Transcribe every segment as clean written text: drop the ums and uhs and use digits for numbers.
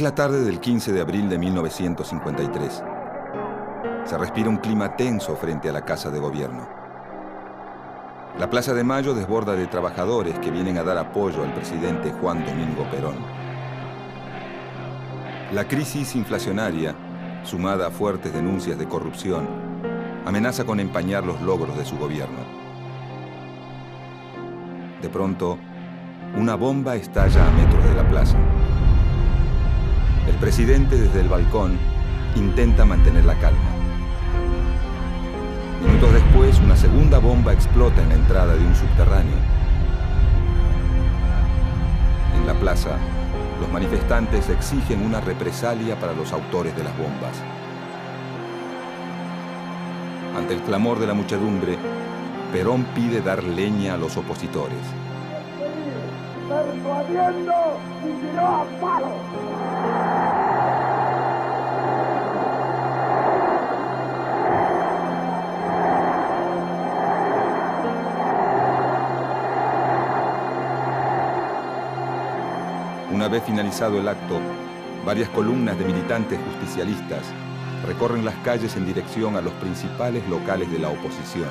la tarde del 15 de abril de 1953. Se respira un clima tenso frente a la Casa de Gobierno. La Plaza de Mayo desborda de trabajadores que vienen a dar apoyo al presidente Juan Domingo Perón. La crisis inflacionaria, sumada a fuertes denuncias de corrupción, amenaza con empañar los logros de su gobierno. De pronto, una bomba estalla a metros de la plaza. El presidente, desde el balcón, intenta mantener la calma. Minutos después, una segunda bomba explota en la entrada de un subterráneo. En la plaza, los manifestantes exigen una represalia para los autores de las bombas. Ante el clamor de la muchedumbre, Perón pide dar leña a los opositores. ¡Persuadiendo y tiró a palo! Una vez finalizado el acto, varias columnas de militantes justicialistas recorren las calles en dirección a los principales locales de la oposición.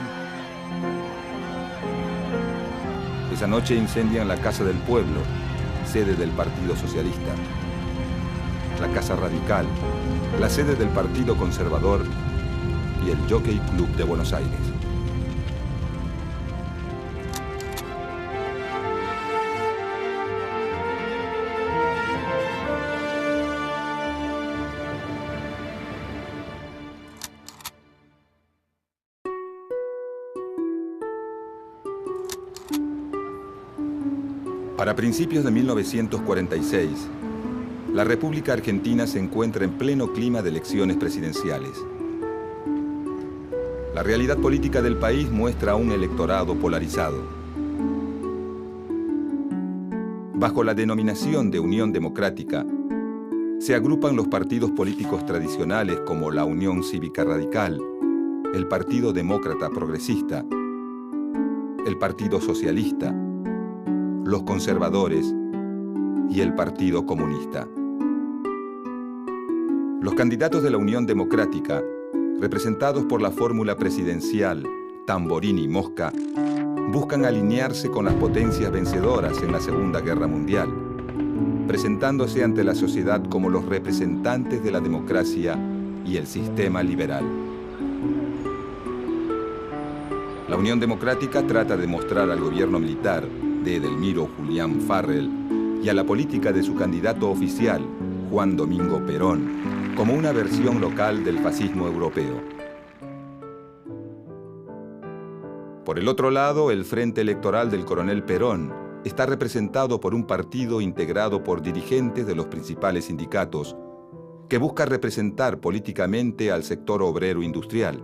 Esa noche incendian la Casa del Pueblo, sede del Partido Socialista, la Casa Radical, la sede del Partido Conservador y el Jockey Club de Buenos Aires. Para principios de 1946, la República Argentina se encuentra en pleno clima de elecciones presidenciales. La realidad política del país muestra un electorado polarizado. Bajo la denominación de Unión Democrática, se agrupan los partidos políticos tradicionales como la Unión Cívica Radical, el Partido Demócrata Progresista, el Partido Socialista, los conservadores y el Partido Comunista. Los candidatos de la Unión Democrática, representados por la fórmula presidencial Tamborini-Mosca, buscan alinearse con las potencias vencedoras en la Segunda Guerra Mundial, presentándose ante la sociedad como los representantes de la democracia y el sistema liberal. La Unión Democrática trata de mostrar al gobierno militar de Edelmiro Julián Farrell y a la política de su candidato oficial, Juan Domingo Perón, como una versión local del fascismo europeo. Por el otro lado, el Frente Electoral del Coronel Perón está representado por un partido integrado por dirigentes de los principales sindicatos que busca representar políticamente al sector obrero industrial,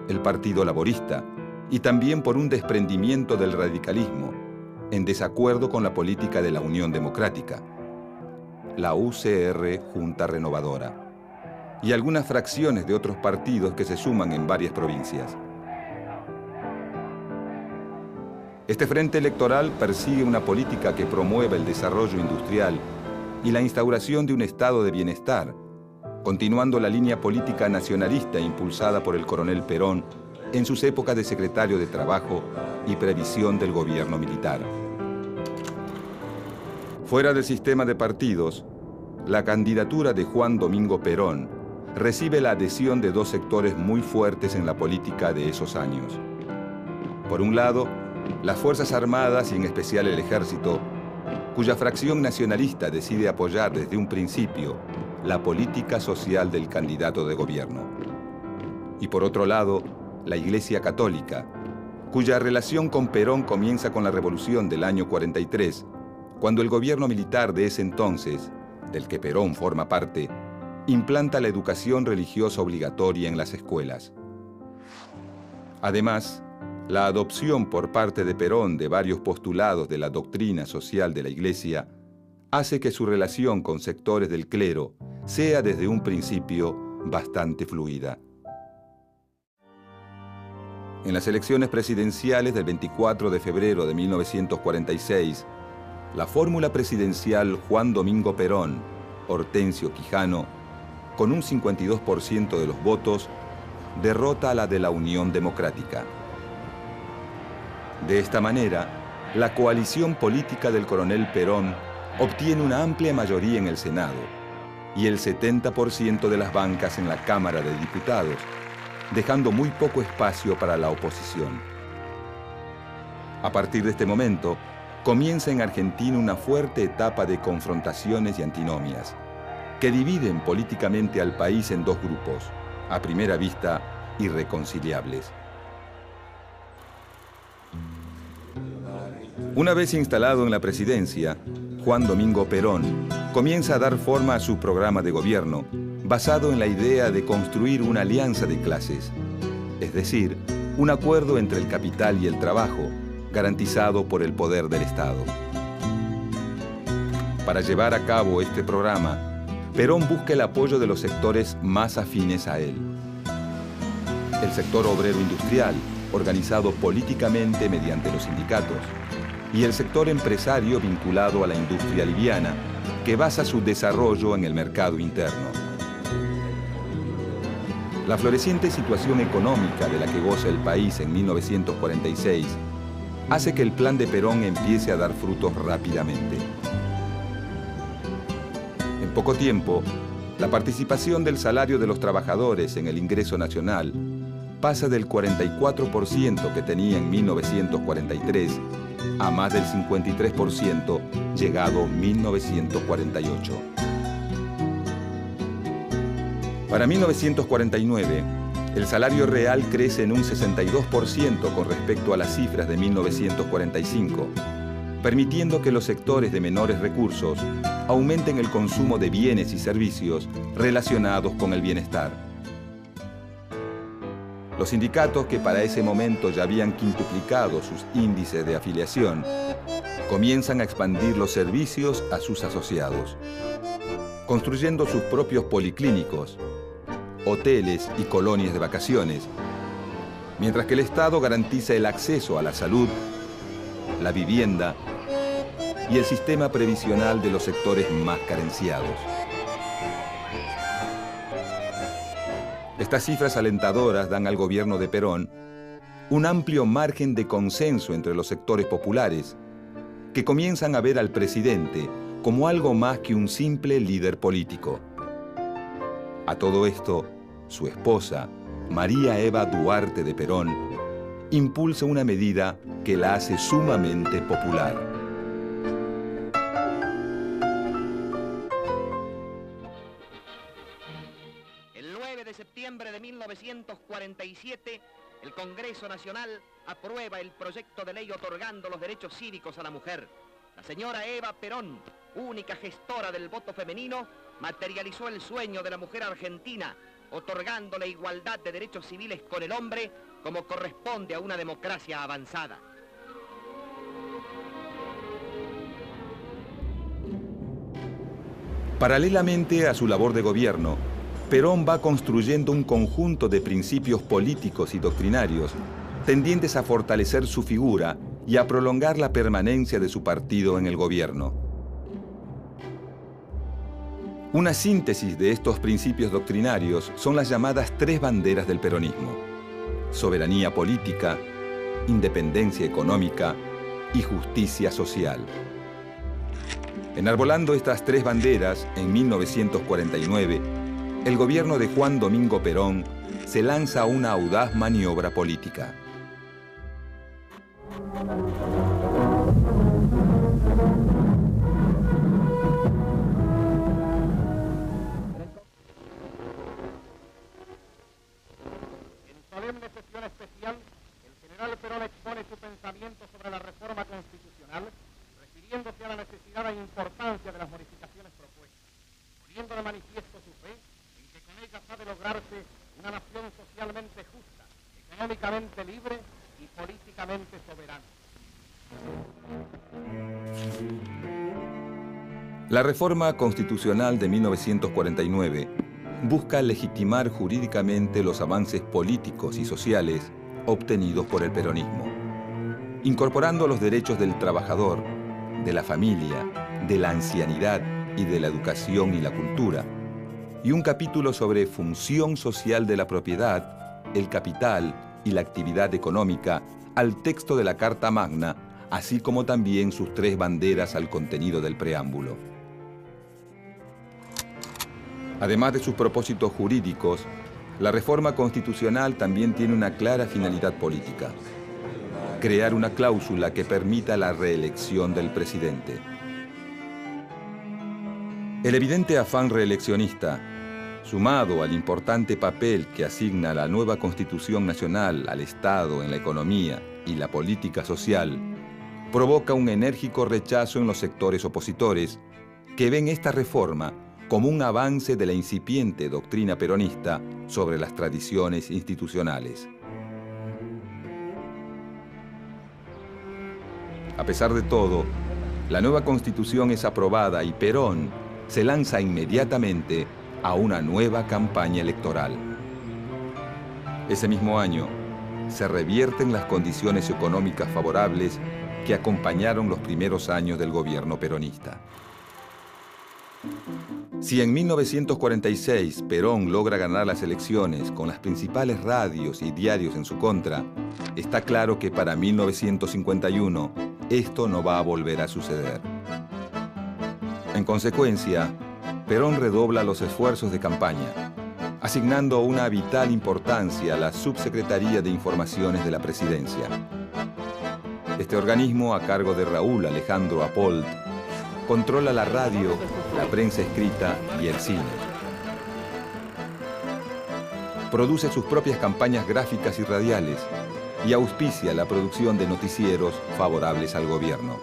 el Partido Laborista, y también por un desprendimiento del radicalismo, en desacuerdo con la política de la Unión Democrática, la UCR Junta Renovadora, y algunas fracciones de otros partidos que se suman en varias provincias. Este frente electoral persigue una política que promueva el desarrollo industrial y la instauración de un estado de bienestar, continuando la línea política nacionalista impulsada por el coronel Perón en sus épocas de secretario de Trabajo y Previsión del gobierno militar. Fuera del sistema de partidos, la candidatura de Juan Domingo Perón recibe la adhesión de dos sectores muy fuertes en la política de esos años. Por un lado, las Fuerzas Armadas y en especial el Ejército, cuya fracción nacionalista decide apoyar desde un principio la política social del candidato de gobierno. Y por otro lado, la Iglesia Católica, cuya relación con Perón comienza con la Revolución del año 43, cuando el gobierno militar de ese entonces, del que Perón forma parte, implanta la educación religiosa obligatoria en las escuelas. Además, la adopción por parte de Perón de varios postulados de la doctrina social de la Iglesia hace que su relación con sectores del clero sea desde un principio bastante fluida. En las elecciones presidenciales del 24 de febrero de 1946, la fórmula presidencial Juan Domingo Perón Hortensio Quijano, con un 52% de los votos, derrota a la de la Unión Democrática. De esta manera, la coalición política del coronel Perón obtiene una amplia mayoría en el Senado y el 70% de las bancas en la Cámara de Diputados, dejando muy poco espacio para la oposición. A partir de este momento, comienza en Argentina una fuerte etapa de confrontaciones y antinomias, que dividen políticamente al país en dos grupos, a primera vista irreconciliables. Una vez instalado en la presidencia, Juan Domingo Perón comienza a dar forma a su programa de gobierno, basado en la idea de construir una alianza de clases, es decir, un acuerdo entre el capital y el trabajo, garantizado por el poder del Estado. Para llevar a cabo este programa, Perón busca el apoyo de los sectores más afines a él. El sector obrero industrial, organizado políticamente mediante los sindicatos, y el sector empresario vinculado a la industria liviana, que basa su desarrollo en el mercado interno. La floreciente situación económica de la que goza el país en 1946 hace que el plan de Perón empiece a dar frutos rápidamente. En poco tiempo, la participación del salario de los trabajadores en el ingreso nacional pasa del 44% que tenía en 1943 a más del 53% llegado 1948. Para 1949, el salario real crece en un 62% con respecto a las cifras de 1945, permitiendo que los sectores de menores recursos aumenten el consumo de bienes y servicios relacionados con el bienestar. Los sindicatos, que para ese momento ya habían quintuplicado sus índices de afiliación, comienzan a expandir los servicios a sus asociados, construyendo sus propios policlínicos, hoteles y colonias de vacaciones, mientras que el Estado garantiza el acceso a la salud, la vivienda y el sistema previsional de los sectores más carenciados. Estas cifras alentadoras dan al gobierno de Perón un amplio margen de consenso entre los sectores populares, que comienzan a ver al presidente como algo más que un simple líder político. A todo esto, su esposa, María Eva Duarte de Perón, impulsa una medida que la hace sumamente popular. El 9 de septiembre de 1947, el Congreso Nacional aprueba el proyecto de ley otorgando los derechos cívicos a la mujer. La señora Eva Perón, única gestora del voto femenino, materializó el sueño de la mujer argentina, otorgando la igualdad de derechos civiles con el hombre como corresponde a una democracia avanzada. Paralelamente a su labor de gobierno, Perón va construyendo un conjunto de principios políticos y doctrinarios tendientes a fortalecer su figura y a prolongar la permanencia de su partido en el gobierno. Una síntesis de estos principios doctrinarios son las llamadas tres banderas del peronismo: soberanía política, independencia económica y justicia social. Enarbolando estas tres banderas, en 1949, el gobierno de Juan Domingo Perón se lanza a una audaz maniobra política. En solemne sesión especial, el general Perón expone su pensamiento sobre la reforma constitucional, refiriéndose a la necesidad e importancia de las modificaciones propuestas, poniendo de manifiesto su fe en que con ellas ha de lograrse una nación socialmente justa, económicamente libre y políticamente soberana. La reforma constitucional de 1949 busca legitimar jurídicamente los avances políticos y sociales obtenidos por el peronismo, incorporando los derechos del trabajador, de la familia, de la ancianidad y de la educación y la cultura, y un capítulo sobre función social de la propiedad, el capital y la actividad económica al texto de la Carta Magna, así como también sus 3 banderas al contenido del preámbulo. Además de sus propósitos jurídicos, la reforma constitucional también tiene una clara finalidad política: crear una cláusula que permita la reelección del presidente. El evidente afán reeleccionista, sumado al importante papel que asigna la nueva Constitución Nacional al Estado en la economía y la política social, provoca un enérgico rechazo en los sectores opositores que ven esta reforma como un avance de la incipiente doctrina peronista sobre las tradiciones institucionales. A pesar de todo, la nueva Constitución es aprobada y Perón se lanza inmediatamente a una nueva campaña electoral. Ese mismo año, se revierten las condiciones económicas favorables que acompañaron los primeros años del gobierno peronista. Si en 1946 Perón logra ganar las elecciones con las principales radios y diarios en su contra, está claro que para 1951 esto no va a volver a suceder. En consecuencia, Perón redobla los esfuerzos de campaña, asignando una vital importancia a la Subsecretaría de Informaciones de la Presidencia. Este organismo, a cargo de Raúl Alejandro Apold, controla la radio, la prensa escrita y el cine. Produce sus propias campañas gráficas y radiales y auspicia la producción de noticieros favorables al gobierno.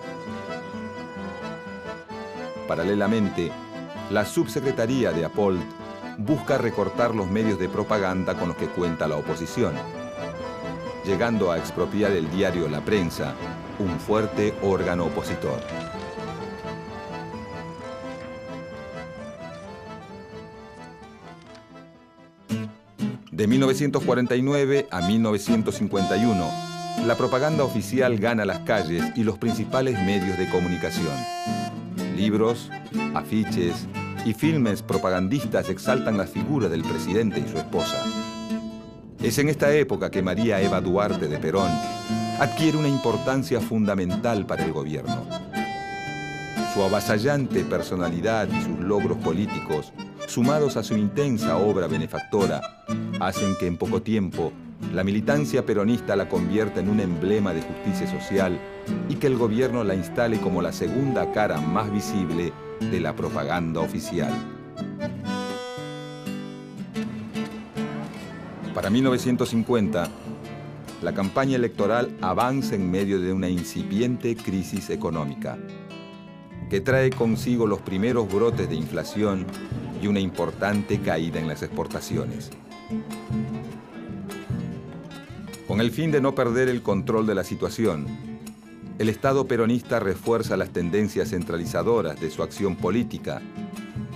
Paralelamente, la Subsecretaría de Apold busca recortar los medios de propaganda con los que cuenta la oposición, llegando a expropiar el diario La Prensa, un fuerte órgano opositor. De 1949 a 1951, la propaganda oficial gana las calles y los principales medios de comunicación. Libros, afiches y filmes propagandistas exaltan la figura del presidente y su esposa. Es en esta época que María Eva Duarte de Perón adquiere una importancia fundamental para el gobierno. Su avasallante personalidad y sus logros políticos, sumados a su intensa obra benefactora, hacen que en poco tiempo la militancia peronista la convierta en un emblema de justicia social y que el gobierno la instale como la segunda cara más visible de la propaganda oficial. Para 1950, la campaña electoral avanza en medio de una incipiente crisis económica, que trae consigo los primeros brotes de inflación y una importante caída en las exportaciones. Con el fin de no perder el control de la situación, el Estado peronista refuerza las tendencias centralizadoras de su acción política,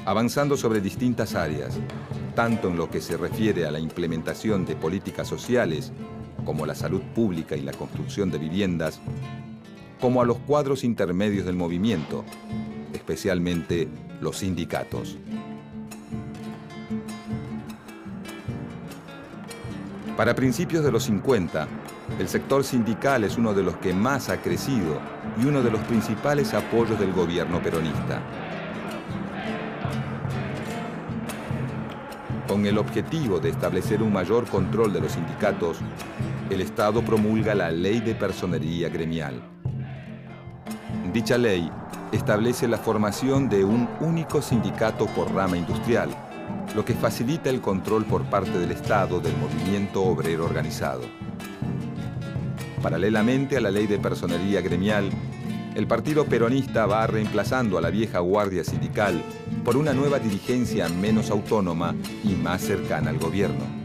avanzando sobre distintas áreas, tanto en lo que se refiere a la implementación de políticas sociales, como la salud pública y la construcción de viviendas, como a los cuadros intermedios del movimiento, especialmente los sindicatos. Para principios de los 50, el sector sindical es uno de los que más ha crecido y uno de los principales apoyos del gobierno peronista. Con el objetivo de establecer un mayor control de los sindicatos, el Estado promulga la Ley de Personería Gremial. Dicha ley establece la formación de un único sindicato por rama industrial, lo que facilita el control por parte del Estado del movimiento obrero organizado. Paralelamente a la Ley de Personería Gremial, el Partido Peronista va reemplazando a la vieja guardia sindical por una nueva dirigencia menos autónoma y más cercana al gobierno.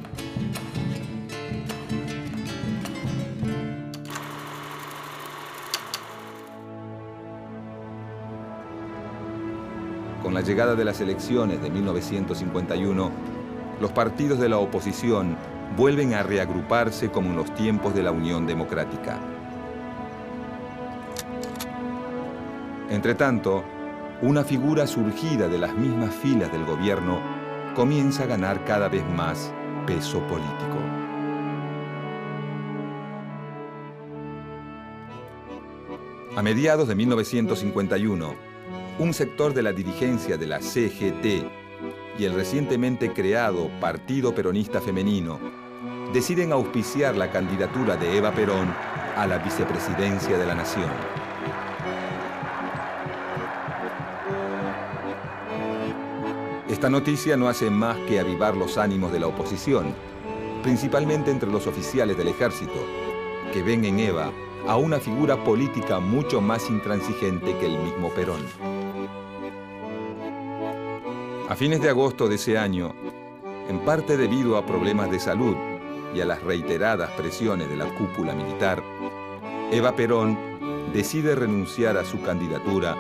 Con la llegada de las elecciones de 1951, los partidos de la oposición vuelven a reagruparse como en los tiempos de la Unión Democrática. Entretanto, una figura surgida de las mismas filas del gobierno comienza a ganar cada vez más peso político. A mediados de 1951, un sector de la dirigencia de la CGT y el recientemente creado Partido Peronista Femenino deciden auspiciar la candidatura de Eva Perón a la vicepresidencia de la Nación. Esta noticia no hace más que avivar los ánimos de la oposición, principalmente entre los oficiales del ejército, que ven en Eva a una figura política mucho más intransigente que el mismo Perón. A fines de agosto de ese año, en parte debido a problemas de salud y a las reiteradas presiones de la cúpula militar, Eva Perón decide renunciar a su candidatura,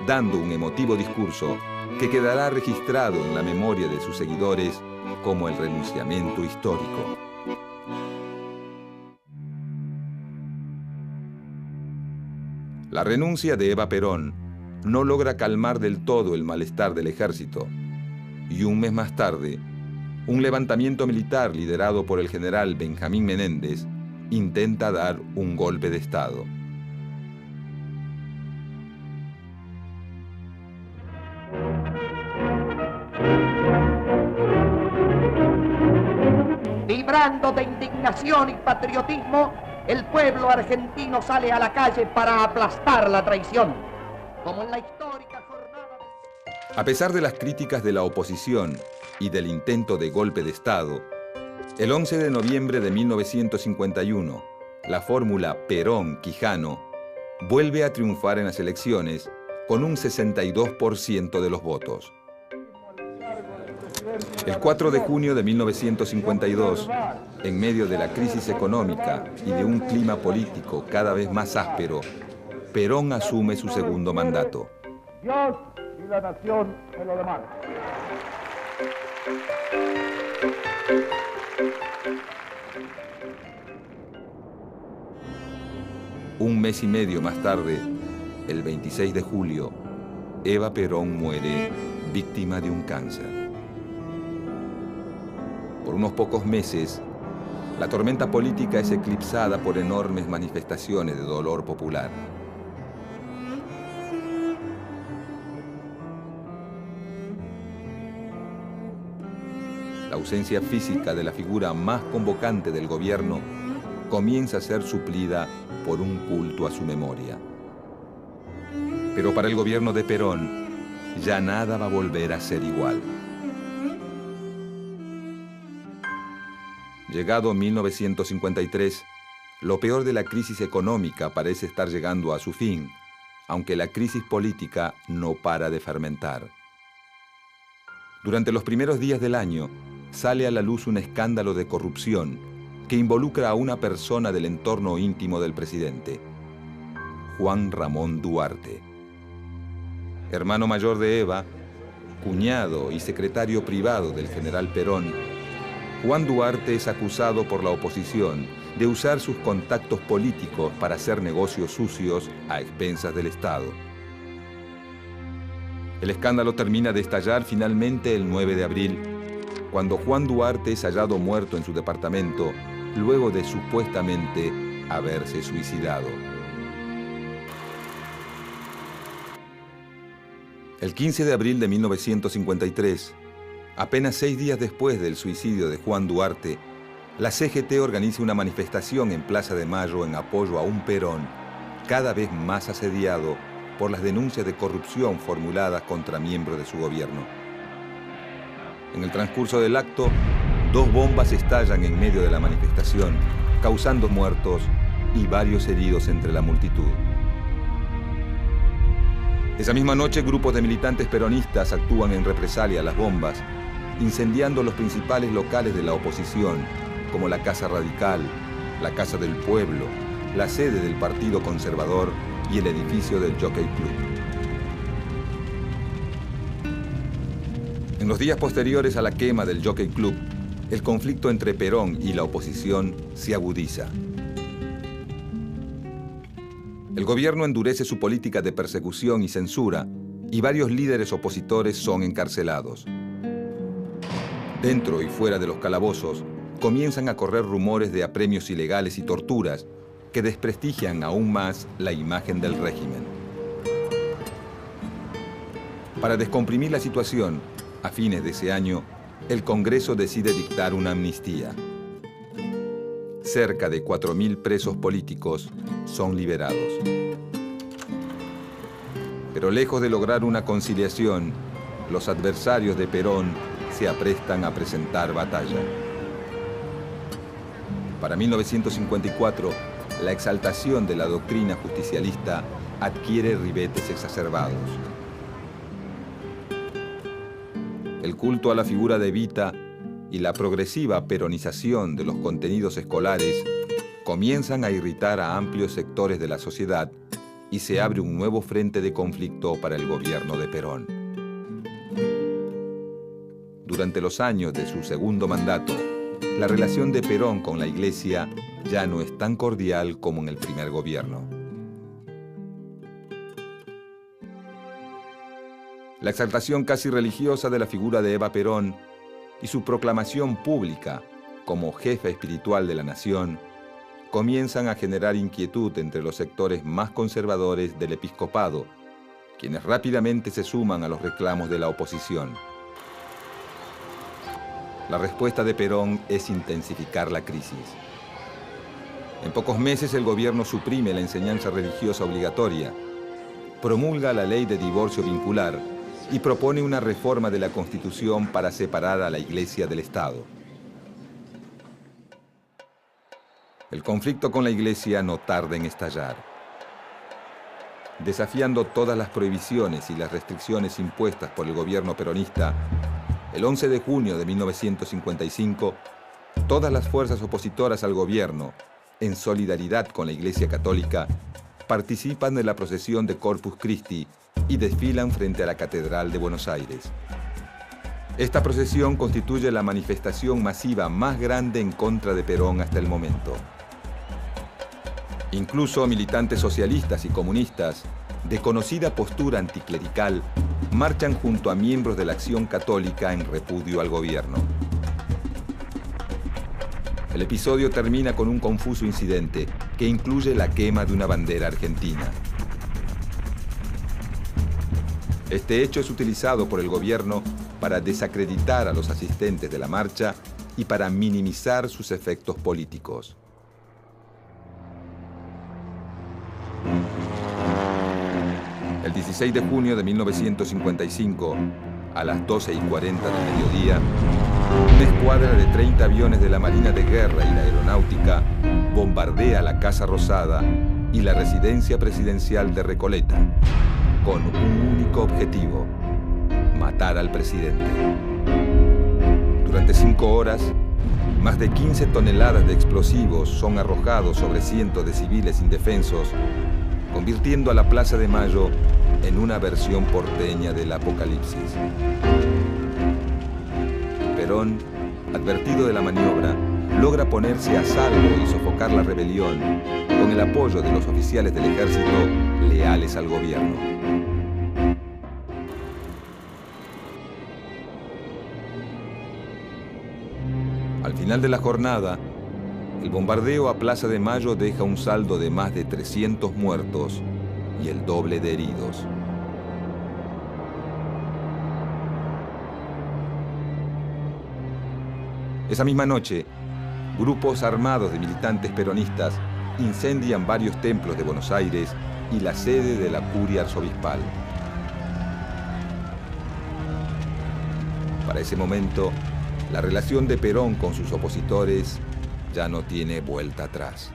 dando un emotivo discurso que quedará registrado en la memoria de sus seguidores como el renunciamiento histórico. La renuncia de Eva Perón no logra calmar del todo el malestar del ejército, y un mes más tarde, un levantamiento militar liderado por el general Benjamín Menéndez intenta dar un golpe de Estado. Vibrando de indignación y patriotismo, el pueblo argentino sale a la calle para aplastar la traición, como en la histórica jornada de... A pesar de las críticas de la oposición y del intento de golpe de Estado, el 11 de noviembre de 1951, la fórmula Perón-Quijano vuelve a triunfar en las elecciones con un 62% de los votos. El 4 de junio de 1952, en medio de la crisis económica y de un clima político cada vez más áspero, Perón asume su segundo mandato. Dios y la nación me lo demandan. Un mes y medio más tarde, el 26 de julio, Eva Perón muere víctima de un cáncer. Por unos pocos meses, la tormenta política es eclipsada por enormes manifestaciones de dolor popular. La ausencia física de la figura más convocante del gobierno comienza a ser suplida por un culto a su memoria. Pero para el gobierno de Perón, ya nada va a volver a ser igual. Llegado 1953, lo peor de la crisis económica parece estar llegando a su fin, aunque la crisis política no para de fermentar. Durante los primeros días del año, sale a la luz un escándalo de corrupción que involucra a una persona del entorno íntimo del presidente, Juan Ramón Duarte. Hermano mayor de Eva, cuñado y secretario privado del general Perón, Juan Duarte es acusado por la oposición de usar sus contactos políticos para hacer negocios sucios a expensas del Estado. El escándalo termina de estallar finalmente el 9 de abril, cuando Juan Duarte es hallado muerto en su departamento luego de supuestamente haberse suicidado. El 15 de abril de 1953, apenas 6 días después del suicidio de Juan Duarte, la CGT organiza una manifestación en Plaza de Mayo en apoyo a un Perón cada vez más asediado por las denuncias de corrupción formuladas contra miembros de su gobierno. En el transcurso del acto, 2 bombas estallan en medio de la manifestación, causando muertos y varios heridos entre la multitud. Esa misma noche, grupos de militantes peronistas actúan en represalia a las bombas, incendiando los principales locales de la oposición, como la Casa Radical, la Casa del Pueblo, la sede del Partido Conservador y el edificio del Jockey Club. En los días posteriores a la quema del Jockey Club, el conflicto entre Perón y la oposición se agudiza. El gobierno endurece su política de persecución y censura y varios líderes opositores son encarcelados. Dentro y fuera de los calabozos, comienzan a correr rumores de apremios ilegales y torturas que desprestigian aún más la imagen del régimen. Para descomprimir la situación, a fines de ese año, el Congreso decide dictar una amnistía. Cerca de 4.000 presos políticos son liberados. Pero lejos de lograr una conciliación, los adversarios de Perón se aprestan a presentar batalla. Para 1954, la exaltación de la doctrina justicialista adquiere ribetes exacerbados. El culto a la figura de Evita y la progresiva peronización de los contenidos escolares comienzan a irritar a amplios sectores de la sociedad y se abre un nuevo frente de conflicto para el gobierno de Perón. Durante los años de su segundo mandato, la relación de Perón con la Iglesia ya no es tan cordial como en el primer gobierno. La exaltación casi religiosa de la figura de Eva Perón y su proclamación pública como jefa espiritual de la nación comienzan a generar inquietud entre los sectores más conservadores del episcopado, quienes rápidamente se suman a los reclamos de la oposición. La respuesta de Perón es intensificar la crisis. En pocos meses el gobierno suprime la enseñanza religiosa obligatoria, promulga la ley de divorcio vincular y propone una reforma de la Constitución para separar a la Iglesia del Estado. El conflicto con la Iglesia no tarda en estallar. Desafiando todas las prohibiciones y las restricciones impuestas por el gobierno peronista, el 11 de junio de 1955, todas las fuerzas opositoras al gobierno, en solidaridad con la Iglesia Católica, participan de la procesión de Corpus Christi y desfilan frente a la Catedral de Buenos Aires. Esta procesión constituye la manifestación masiva más grande en contra de Perón hasta el momento. Incluso militantes socialistas y comunistas, de conocida postura anticlerical, marchan junto a miembros de la Acción Católica en repudio al gobierno. El episodio termina con un confuso incidente que incluye la quema de una bandera argentina. Este hecho es utilizado por el gobierno para desacreditar a los asistentes de la marcha y para minimizar sus efectos políticos. El 16 de junio de 1955, a las 12:40 del mediodía, una escuadra de 30 aviones de la Marina de Guerra y la Aeronáutica bombardea la Casa Rosada y la residencia presidencial de Recoleta, con un único objetivo: matar al presidente. Durante 5 horas, más de 15 toneladas de explosivos son arrojados sobre cientos de civiles indefensos, convirtiendo a la Plaza de Mayo en una versión porteña del apocalipsis. Perón, advertido de la maniobra, logra ponerse a salvo y sofocar la rebelión con el apoyo de los oficiales del ejército leales al gobierno. Al final de la jornada, el bombardeo a Plaza de Mayo deja un saldo de más de 300 muertos y el doble de heridos. Esa misma noche, grupos armados de militantes peronistas incendian varios templos de Buenos Aires y la sede de la curia arzobispal. Para ese momento, la relación de Perón con sus opositores ya no tiene vuelta atrás.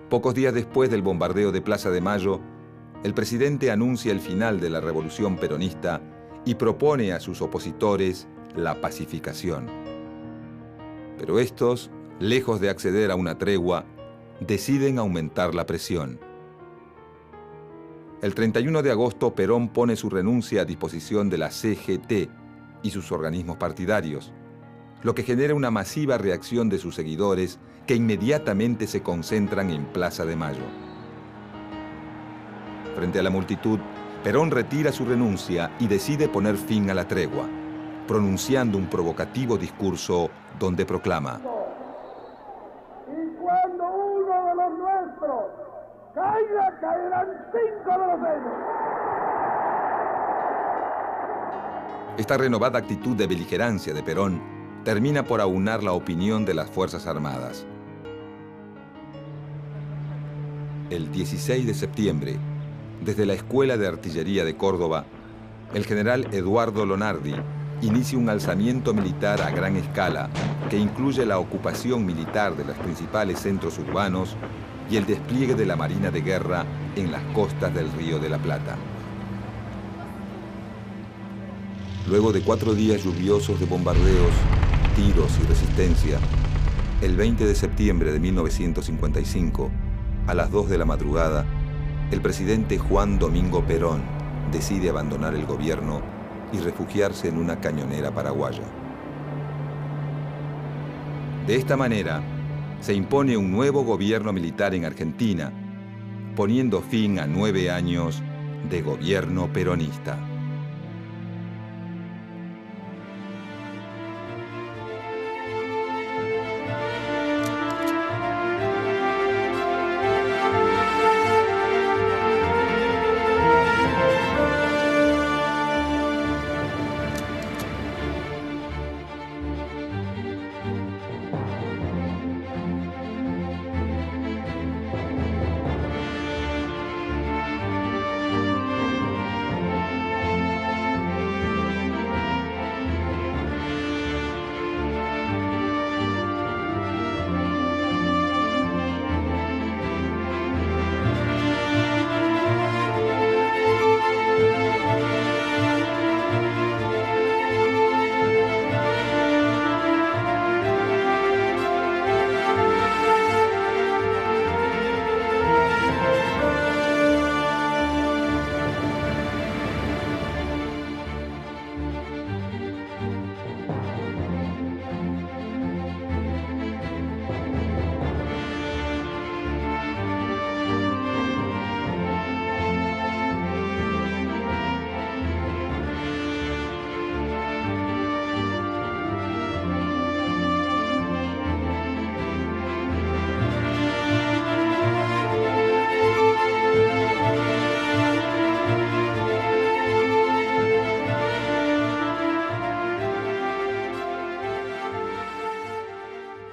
Pocos días después del bombardeo de Plaza de Mayo, el presidente anuncia el final de la revolución peronista y propone a sus opositores la pacificación. Pero estos, lejos de acceder a una tregua, deciden aumentar la presión. El 31 de agosto, Perón pone su renuncia a disposición de la CGT y sus organismos partidarios, lo que genera una masiva reacción de sus seguidores que inmediatamente se concentran en Plaza de Mayo. Frente a la multitud, Perón retira su renuncia y decide poner fin a la tregua, pronunciando un provocativo discurso donde proclama: Y cuando uno de los nuestros caiga, caerán 5 de los de ellos. Esta renovada actitud de beligerancia de Perón termina por aunar la opinión de las Fuerzas Armadas. El 16 de septiembre, desde la Escuela de Artillería de Córdoba, el general Eduardo Lonardi inicia un alzamiento militar a gran escala que incluye la ocupación militar de los principales centros urbanos y el despliegue de la Marina de Guerra en las costas del Río de la Plata. Luego de 4 días lluviosos de bombardeos, tiros y resistencia, el 20 de septiembre de 1955, a las 2 de la madrugada, el presidente Juan Domingo Perón decide abandonar el gobierno y refugiarse en una cañonera paraguaya. De esta manera, se impone un nuevo gobierno militar en Argentina, poniendo fin a 9 años de gobierno peronista.